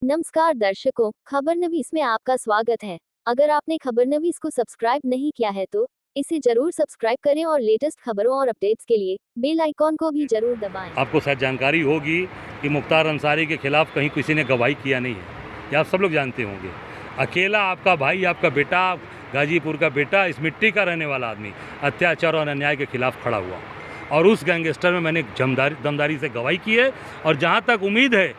नमस्कार दर्शकों, खबरनवीस में आपका स्वागत है। अगर आपने खबरनवीस को सब्सक्राइब नहीं किया है तो इसे जरूर सब्सक्राइब करें और लेटेस्ट खबरों और अपडेट्स के लिए बेल आइकॉन को भी जरूर दबाएं। आपको शायद जानकारी होगी कि मुख्तार अंसारी के खिलाफ कहीं किसी ने गवाही किया नहीं है, ये आप सब लोग जानते होंगे। अकेला आपका भाई, आपका बेटा, गाजीपुर का बेटा, इस मिट्टी का रहने वाला आदमी अत्याचार और अन्याय के खिलाफ खड़ा हुआ और उस गैंगस्टर में मैंने दमदारी से गवाही की है। और जहाँ तक उम्मीद है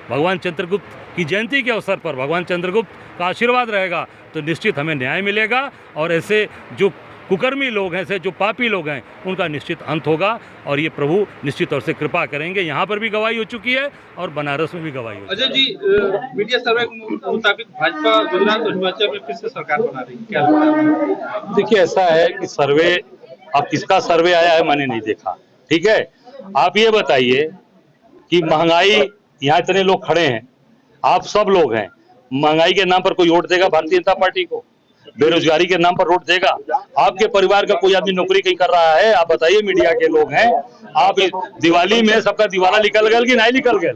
भगवान चंद्रगुप्त की जयंती के अवसर पर भगवान चंद्रगुप्त का आशीर्वाद रहेगा तो निश्चित हमें न्याय मिलेगा और ऐसे जो कुकर्मी लोग हैं, ऐसे जो पापी लोग हैं, उनका निश्चित अंत होगा और ये प्रभु निश्चित तौर से कृपा करेंगे। यहाँ पर भी गवाही हो चुकी है और बनारस में भी गवाही हो चुकी है। अजय जी, मीडिया सर्वे के मुताबिक भाजपा गुजरात और हिमाचल में फिर से सरकार बना रही है, क्या लगता है? देखिए, ऐसा है कि सर्वे, अब किसका सर्वे आया है मैंने नहीं देखा, ठीक है। आप ये बताइए कि महंगाई, यहाँ इतने लोग खड़े हैं, आप सब लोग हैं, महंगाई के नाम पर कोई वोट देगा भारतीय जनता पार्टी को? बेरोजगारी के नाम पर वोट देगा? आपके परिवार का कोई आदमी नौकरी कहीं कर रहा है? आप बताइए, मीडिया के लोग हैं। आप दिवाली में सबका दिवाला निकल गया कि नहीं निकल गया?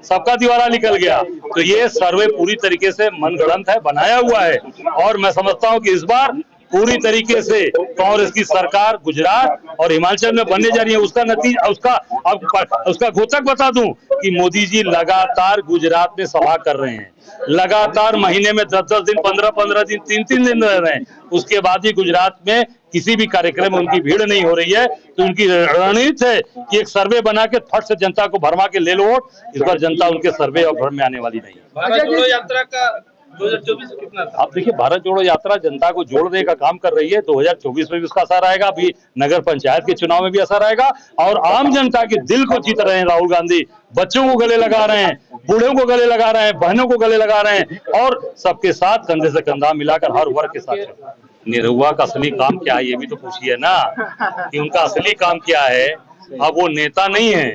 सबका दिवाला निकल गया। तो ये सर्वे पूरी तरीके से मनगढ़ंत है, बनाया हुआ है। और मैं समझता हूं कि इस बार पूरी तरीके से कांग्रेस की सरकार गुजरात और हिमाचल में बनने जा रही है। उसका नतीजा, उसका घोतक बता दूं कि मोदी जी लगातार गुजरात में सभा कर रहे हैं, लगातार महीने में 10-10 दिन, 15-15 दिन, 3-3 दिन रह रहे हैं। उसके बाद भी गुजरात में किसी भी कार्यक्रम में उनकी भीड़ नहीं हो रही है। तो उनकी रणनीति है कि एक सर्वे बना के फट से जनता को भरमा के ले लो वोट। इस बार जनता उनके सर्वे और भ्रम में आने वाली नहीं है। भारत जोड़ो यात्रा का 2024 कितना था? आप देखिए, भारत जोड़ो यात्रा जनता को जोड़ने का काम कर रही है। 2024 में भी उसका असर आएगा, अभी नगर पंचायत के चुनाव में भी असर आएगा। और आम जनता के दिल को जीत रहे हैं राहुल गांधी। बच्चों को गले लगा रहे हैं, बूढ़ों को गले लगा रहे हैं, बहनों को गले लगा रहे हैं और सबके साथ कंधे से कंधा मिलाकर हर वर्ग के साथ। निरहुआ का असली काम क्या है, ये भी तो पूछिए ना, कि उनका असली काम क्या है। अब वो नेता नहीं है,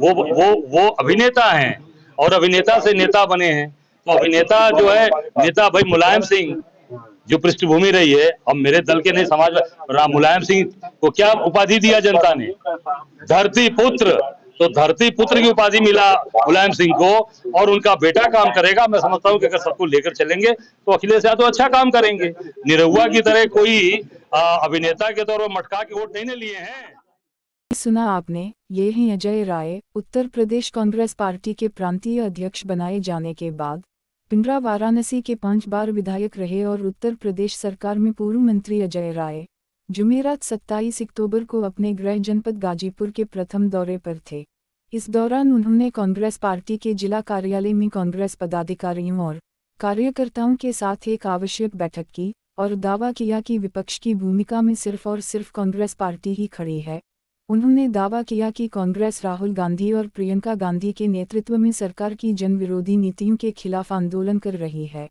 वो अभिनेता हैं और अभिनेता से नेता बने हैं। तो अभिनेता जो है, नेता भाई मुलायम सिंह जो पृष्ठभूमि रही है, अब मेरे दल के नहीं, समाज में मुलायम सिंह को क्या उपाधि दिया जनता ने? धरती पुत्र। तो धरती पुत्र की उपाधि मिला मुलायम सिंह को और उनका बेटा काम करेगा। मैं समझता हूं कि अगर सबको लेकर चलेंगे तो अखिलेश यादव अच्छा काम करेंगे। निरहुआ की तरह कोई अभिनेता के तौर पर मटका के वोट नहीं लिए हैं। सुना आपने, ये हैं अजय राय। उत्तर प्रदेश कांग्रेस पार्टी के प्रांतीय अध्यक्ष बनाए जाने के बाद पिंडरा वाराणसी के 5 बार विधायक रहे और उत्तर प्रदेश सरकार में पूर्व मंत्री अजय राय जुमेरात 27 अक्टूबर को अपने गृह जनपद गाजीपुर के प्रथम दौरे पर थे। इस दौरान उन्होंने कांग्रेस पार्टी के जिला कार्यालय में कांग्रेस पदाधिकारियों और कार्यकर्ताओं के साथ एक आवश्यक बैठक की और दावा किया कि विपक्ष की भूमिका में सिर्फ और सिर्फ कांग्रेस पार्टी ही खड़ी है। उन्होंने दावा किया कि कांग्रेस राहुल गांधी और प्रियंका गांधी के नेतृत्व में सरकार की जन विरोधी नीतियों के खिलाफ आंदोलन कर रही है।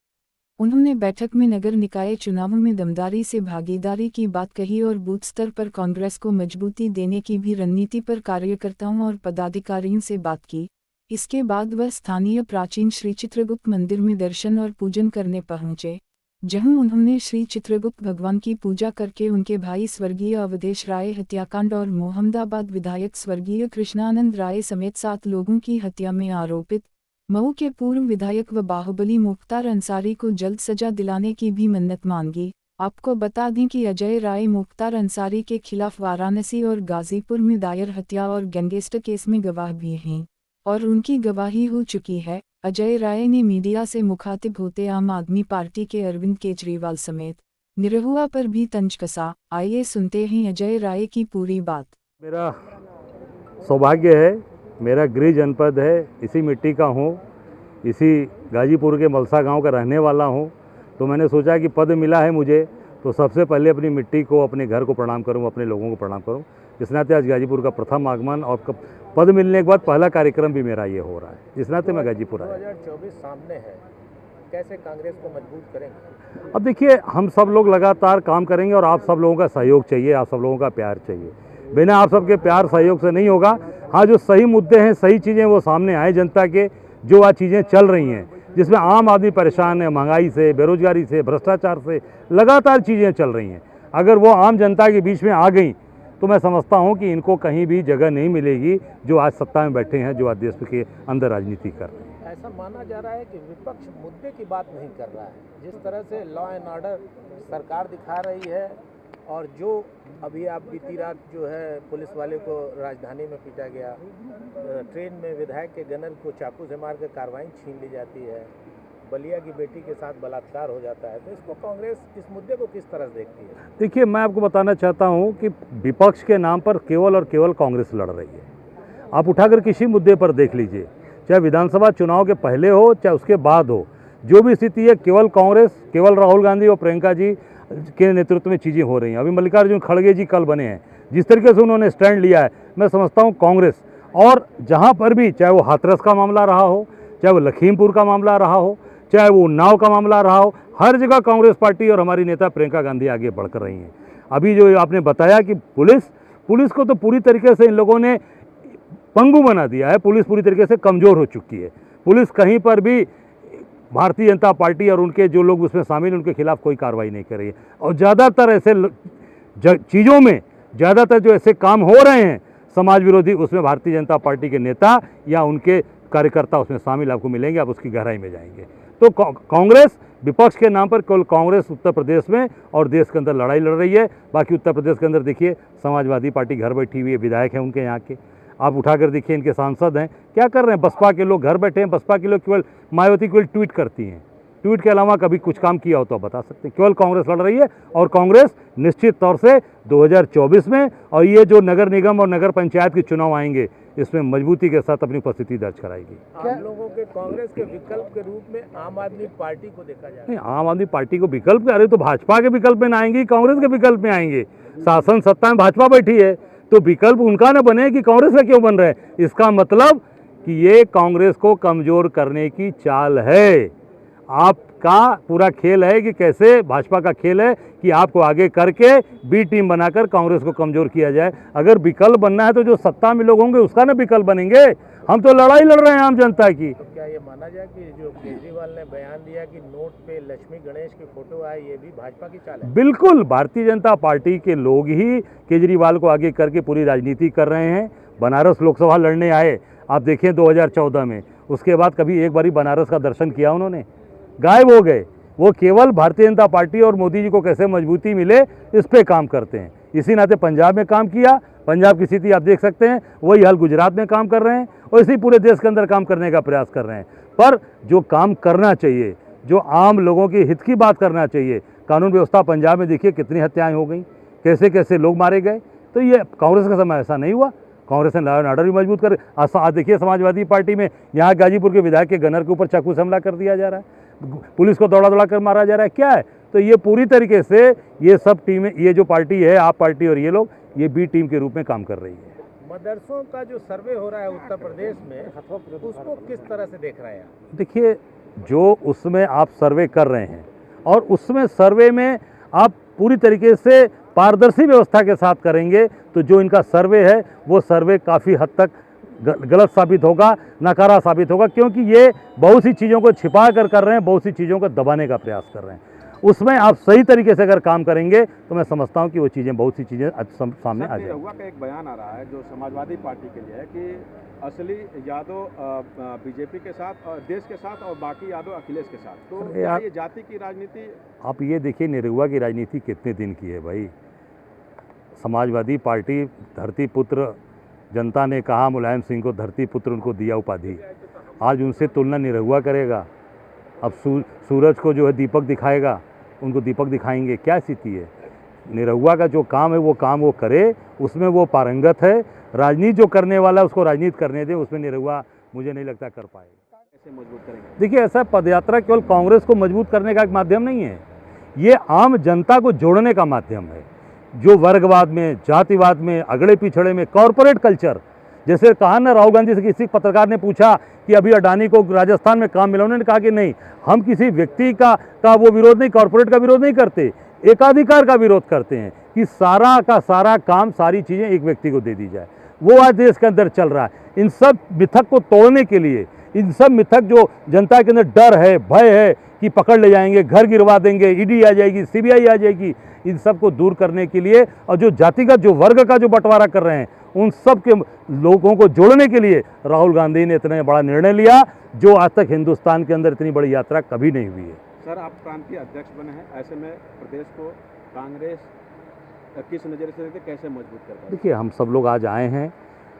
उन्होंने बैठक में नगर निकाय चुनावों में दमदारी से भागीदारी की बात कही और बूथ स्तर पर कांग्रेस को मजबूती देने की भी रणनीति पर कार्यकर्ताओं और पदाधिकारियों से बात की। इसके बाद वह स्थानीय प्राचीन श्री चित्रगुप्त मंदिर में दर्शन और पूजन करने पहुंचे, जहां उन्होंने श्री चित्रगुप्त भगवान की पूजा करके उनके भाई स्वर्गीय अवधेश राय हत्याकांड और मोहम्मदाबाद विधायक स्वर्गीय कृष्णानंद राय समेत 7 लोगों की हत्या में आरोपित मऊ के पूर्व विधायक व बाहुबली मुख्तार अंसारी को जल्द सजा दिलाने की भी मन्नत मांगी। आपको बता दें कि अजय राय मुख्तार अंसारी के खिलाफ वाराणसी और गाजीपुर में दायर हत्या और गैंगस्टर केस में गवाह भी हैं और उनकी गवाही हो चुकी है। अजय राय ने मीडिया से मुखातिब होते आम आदमी पार्टी के अरविंद केजरीवाल समेत निरहुआ पर भी तंज कसा। आइए सुनते हैं अजय राय की पूरी बात। मेरा सौभाग्य है, मेरा गृह जनपद है, इसी मिट्टी का हूँ, इसी गाजीपुर के मलसा गांव का रहने वाला हूँ। तो मैंने सोचा कि पद मिला है मुझे तो सबसे पहले अपनी मिट्टी को, अपने घर को प्रणाम करूँ, अपने लोगों को प्रणाम करूँ। इस नाते आज गाजीपुर का प्रथम आगमन और पद मिलने के बाद पहला कार्यक्रम भी मेरा ये हो रहा है। इस नाते मैं गाजीपुर आया। 2024 सामने है, कैसे कांग्रेस को मजबूत करेंगे? अब देखिए, हम सब लोग लगातार काम करेंगे और आप सब लोगों का सहयोग चाहिए, आप सब लोगों का प्यार चाहिए। बिना आप सबके प्यार सहयोग से नहीं होगा। हाँ, जो सही मुद्दे हैं, सही चीज़ें वो सामने आए जनता के, जो आज चीज़ें चल रही हैं जिसमें आम आदमी परेशान है, महंगाई से, बेरोजगारी से, भ्रष्टाचार से, लगातार चीज़ें चल रही हैं। अगर वो आम जनता के बीच में आ गई तो मैं समझता हूं कि इनको कहीं भी जगह नहीं मिलेगी जो आज सत्ता में बैठे हैं, जो आज देश के अंदर राजनीति कर रहे हैं। ऐसा माना जा रहा है कि विपक्ष मुद्दे की बात नहीं कर रहा है। जिस तरह से लॉ एंड ऑर्डर सरकार दिखा रही है और जो अभी आप बीती रात जो है पुलिस वाले को राजधानी में पीटा गया, ट्रेन में विधायक के गनर को चाकू से मार कर कार्रवाई छीन ली जाती है, बलिया की बेटी के साथ बलात्कार हो जाता है, तो इसको कांग्रेस इस मुद्दे को किस तरह से देखती है? देखिए, मैं आपको बताना चाहता हूं कि विपक्ष के नाम पर केवल और केवल कांग्रेस लड़ रही है। आप उठाकर किसी मुद्दे पर देख लीजिए, चाहे विधानसभा चुनाव के पहले हो चाहे उसके बाद हो, जो भी स्थिति है केवल कांग्रेस, केवल राहुल गांधी और प्रियंका जी के नेतृत्व में चीज़ें हो रही हैं। अभी मल्लिकार्जुन खड़गे जी कल बने हैं, जिस तरीके से उन्होंने स्टैंड लिया है, मैं समझता हूँ कांग्रेस, और जहाँ पर भी चाहे वो हाथरस का मामला रहा हो, चाहे वो लखीमपुर का मामला रहा हो, चाहे वो उन्नाव का मामला रहा हो, हर जगह कांग्रेस पार्टी और हमारी नेता प्रियंका गांधी आगे बढ़कर रही हैं। अभी जो आपने बताया कि पुलिस को तो पूरी तरीके से इन लोगों ने पंगु बना दिया है, पुलिस पूरी तरीके से कमज़ोर हो चुकी है। पुलिस कहीं पर भी भारतीय जनता पार्टी और उनके जो लोग उसमें शामिल उनके खिलाफ कोई कार्रवाई नहीं कर रही है, और ज़्यादातर ऐसे चीज़ों में ज़्यादातर जो ऐसे काम हो रहे हैं समाज विरोधी, उसमें भारतीय जनता पार्टी के नेता या उनके कार्यकर्ता उसमें शामिल आपको मिलेंगे, आप उसकी गहराई में जाएंगे। तो कांग्रेस विपक्ष के नाम पर केवल कांग्रेस उत्तर प्रदेश में और देश के अंदर लड़ाई लड़ रही है। बाकी उत्तर प्रदेश के अंदर देखिए समाजवादी पार्टी घर बैठी हुई है, विधायक हैं उनके यहाँ के, आप उठाकर देखिए इनके सांसद हैं, क्या कर रहे हैं? बसपा के लोग घर बैठे हैं, बसपा के लोग केवल मायावती केवल ट्वीट करती हैं, ट्वीट के अलावा कभी कुछ काम किया हो तो आप बता सकते हैं। केवल कांग्रेस लड़ रही है, और कांग्रेस निश्चित तौर से 2024 में और ये जो नगर निगम और नगर पंचायत के चुनाव आएंगे, इसमें मजबूती के साथ अपनी उपस्थिति दर्ज कराएगी। आम लोगों के कांग्रेस के विकल्प के रूप में आम आदमी पार्टी को देखा जाए? नहीं, आम आदमी पार्टी को विकल्प, अरे तो भाजपा के विकल्प में ना आएंगी, कांग्रेस के विकल्प में आएंगे। शासन सत्ता में भाजपा बैठी है, तो विकल्प उनका ना बने कि कांग्रेस का क्यों बन रहे हैं। इसका मतलब कि ये कांग्रेस को कमज़ोर करने की चाल है। आपका पूरा खेल है कि कैसे, भाजपा का खेल है कि आपको आगे करके बी टीम बनाकर कांग्रेस को कमज़ोर किया जाए। अगर विकल्प बनना है तो जो सत्ता में लोग होंगे उसका ना विकल्प बनेंगे। हम तो लड़ाई लड़ रहे हैं आम जनता की। तो क्या ये माना जाए कि जो केजरीवाल ने बयान दिया कि नोट पे लक्ष्मी गणेश की फोटो आए, ये भी भाजपा की चाल है? बिल्कुल, भारतीय जनता पार्टी के लोग ही केजरीवाल को आगे करके पूरी राजनीति कर रहे हैं। बनारस लोकसभा लड़ने आए, आप देखिए 2014 में, उसके बाद कभी एक बारी बनारस का दर्शन किया उन्होंने? गायब हो गए। वो केवल भारतीय जनता पार्टी और मोदी जी को कैसे मजबूती मिले इस पे काम करते हैं। इसी नाते पंजाब में काम किया, पंजाब की स्थिति आप देख सकते हैं, वही हाल गुजरात में काम कर रहे हैं, और इसी पूरे देश के अंदर काम करने का प्रयास कर रहे हैं। पर जो काम करना चाहिए, जो आम लोगों के हित की बात करना चाहिए, कानून व्यवस्था पंजाब में देखिए कितनी हत्याएं हो गई, कैसे कैसे लोग मारे गए। तो ये कांग्रेस का समय ऐसा नहीं हुआ, कांग्रेस ने लॉ एंड ऑर्डर भी मजबूत कर। आज देखिए समाजवादी पार्टी में यहाँ गाजीपुर के विधायक के गनर के ऊपर चाकू से हमला कर दिया जा रहा है, पुलिस को दौड़ा दौड़ा कर मारा जा रहा है। क्या है? तो ये पूरी तरीके से ये सब टीमें, ये जो पार्टी है आप पार्टी और ये लोग, ये बी टीम के रूप में काम कर रही है। मदरसों का जो सर्वे हो रहा है उत्तर प्रदेश में, उसको किस तरह से देख रहे हैं आप? देखिए, जो उसमें आप सर्वे कर रहे हैं और उसमें सर्वे में आप पूरी तरीके से पारदर्शी व्यवस्था के साथ करेंगे, तो जो इनका सर्वे है वो सर्वे काफ़ी हद तक गलत साबित होगा, नकारा साबित होगा, क्योंकि ये बहुत सी चीज़ों को छिपा कर रहे हैं, बहुत सी चीज़ों को दबाने का प्रयास कर रहे हैं। उसमें आप सही तरीके से अगर काम करेंगे तो मैं समझता हूं कि वो चीज़ें, बहुत सी चीज़ें सामने आ जाएंगी। हुआ का एक बयान आ रहा है जो समाजवादी पार्टी के लिए है कि असली यादव बीजेपी के साथ और देश के साथ और बाकी यादव अखिलेश के साथ। तो क्या ये जाति की राजनीति? आप ये देखिए, निरहुआ की राजनीति कितने दिन की है भाई। समाजवादी पार्टी धरती पुत्र, जनता ने कहा मुलायम सिंह को धरती पुत्र, उनको दिया उपाधि। आज उनसे तुलना निरहुआ करेगा। अब सूरज को जो है दीपक दिखाएगा, उनको दीपक दिखाएंगे, क्या स्थिति है? निरहुआ का जो काम है वो काम वो करे, उसमें वो पारंगत है। राजनीति जो करने वाला है उसको राजनीति करने दें, उसमें निरहुआ मुझे नहीं लगता कर पाएगा। कैसे मजबूत करेंगे? देखिए, ऐसा पदयात्रा केवल कांग्रेस को मजबूत करने का एक माध्यम नहीं है, ये आम जनता को जोड़ने का माध्यम है। जो वर्गवाद में, जातिवाद में, अगड़े पिछड़े में, कॉरपोरेट कल्चर, जैसे कहा ना, राहुल गांधी से किसी पत्रकार ने पूछा कि अभी अडानी को राजस्थान में काम मिला, उन्होंने कहा कि नहीं, हम किसी व्यक्ति का वो विरोध नहीं, कॉरपोरेट का विरोध नहीं करते, एकाधिकार का विरोध करते हैं कि सारा का सारा काम, सारी चीज़ें एक व्यक्ति को दे दी जाए। वो आज देश के अंदर चल रहा है। इन सब मिथक को तोड़ने के लिए, इन सब मिथक जो जनता के अंदर डर है, भय है कि पकड़ ले जाएंगे, घर गिरवा देंगे, ईडी आ जाएगी, सीबीआई आ जाएगी, इन सब को दूर करने के लिए, और जो जातिगत जो वर्ग का जो बंटवारा कर रहे हैं उन सब के लोगों को जोड़ने के लिए राहुल गांधी ने इतना बड़ा निर्णय लिया, जो आज तक हिंदुस्तान के अंदर इतनी बड़ी यात्रा कभी नहीं हुई है। सर, आप प्रांतीय अध्यक्ष बने हैं, ऐसे में प्रदेश को कांग्रेस किस नज़र से देखते, कैसे मजबूत कर पाए? देखिए, हम सब लोग आज आए हैं।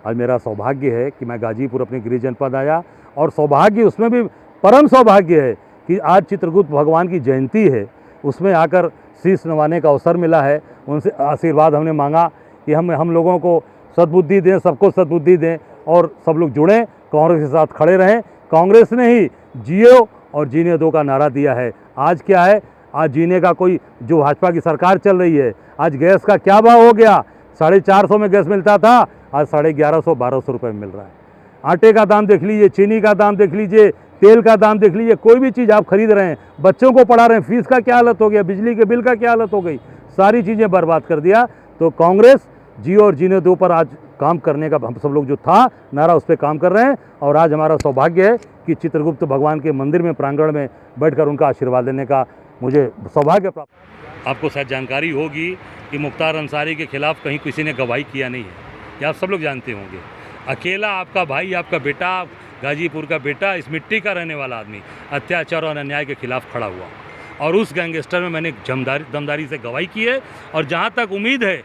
आज मेरा सौभाग्य है कि मैं गाजीपुर अपने गृह जनपद आया, और सौभाग्य उसमें भी परम सौभाग्य है कि आज चित्रगुप्त भगवान की जयंती है, उसमें आकर शीश नवाने का अवसर मिला है। उनसे आशीर्वाद हमने मांगा कि हम लोगों को सद्बुद्धि दें, सबको सद्बुद्धि दें और सब लोग जुड़ें, कांग्रेस के साथ खड़े रहें। कांग्रेस ने ही जियो और जीने दो का नारा दिया है। आज क्या है, आज जीने का कोई, जो भाजपा की सरकार चल रही है, आज गैस का क्या भाव हो गया, 450 में गैस मिलता था, आज 1150-1200 रुपये में मिल रहा है। आटे का दाम देख लीजिए, चीनी का दाम देख लीजिए, तेल का दाम देख लीजिए, कोई भी चीज़ आप खरीद रहे हैं, बच्चों को पढ़ा रहे हैं, फीस का क्या हालत हो गया, बिजली के बिल का क्या हालत हो गई, सारी चीज़ें बर्बाद कर दिया। तो कांग्रेस जियो और जीने दो पर आज काम करने का हम सब लोग जो था नारा, उस पर काम कर रहे हैं। और आज हमारा सौभाग्य है कि चित्रगुप्त भगवान के मंदिर में, प्रांगण में बैठकर उनका आशीर्वाद लेने का मुझे सौभाग्य प्राप्त। आपको शायद जानकारी होगी कि मुख्तार अंसारी के खिलाफ कहीं किसी ने गवाही किया नहीं है, ये आप सब लोग जानते होंगे। अकेला आपका भाई, आपका बेटा, गाजीपुर का बेटा, इस मिट्टी का रहने वाला आदमी अत्याचार और अन्याय के खिलाफ खड़ा हुआ, और उस गैंगस्टर में मैंने दमदारी से गवाही की है। और जहाँ तक उम्मीद है,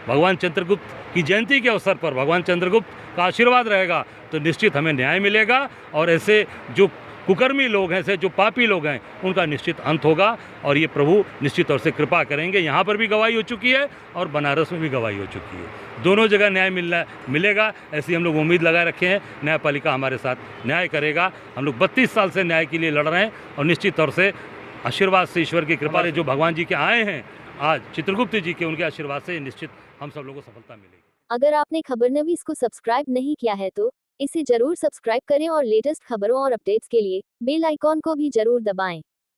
भगवान चंद्रगुप्त की जयंती के अवसर पर भगवान चंद्रगुप्त का आशीर्वाद रहेगा तो निश्चित हमें न्याय मिलेगा, और ऐसे जो कुकर्मी लोग हैं, ऐसे जो पापी लोग हैं, उनका निश्चित अंत होगा, और ये प्रभु निश्चित तौर से कृपा करेंगे। यहाँ पर भी गवाही हो चुकी है और बनारस में भी गवाही हो चुकी है, दोनों जगह न्याय मिलेगा, ऐसी हम लोग उम्मीद लगाए रखे हैं। न्यायपालिका हमारे साथ न्याय करेगा। हम लोग 32 साल से न्याय के लिए लड़ रहे हैं, और निश्चित तौर से आशीर्वाद से, ईश्वर की कृपा से, जो भगवान जी के आए हैं आज चित्रगुप्त जी के, उनके आशीर्वाद से निश्चित हम सब लोगों को सफलता मिलेगी। अगर आपने खबरनवीस को सब्सक्राइब नहीं किया है तो इसे जरूर सब्सक्राइब करें और लेटेस्ट खबरों और अपडेट्स के लिए बेल आइकॉन को भी जरूर दबाएं।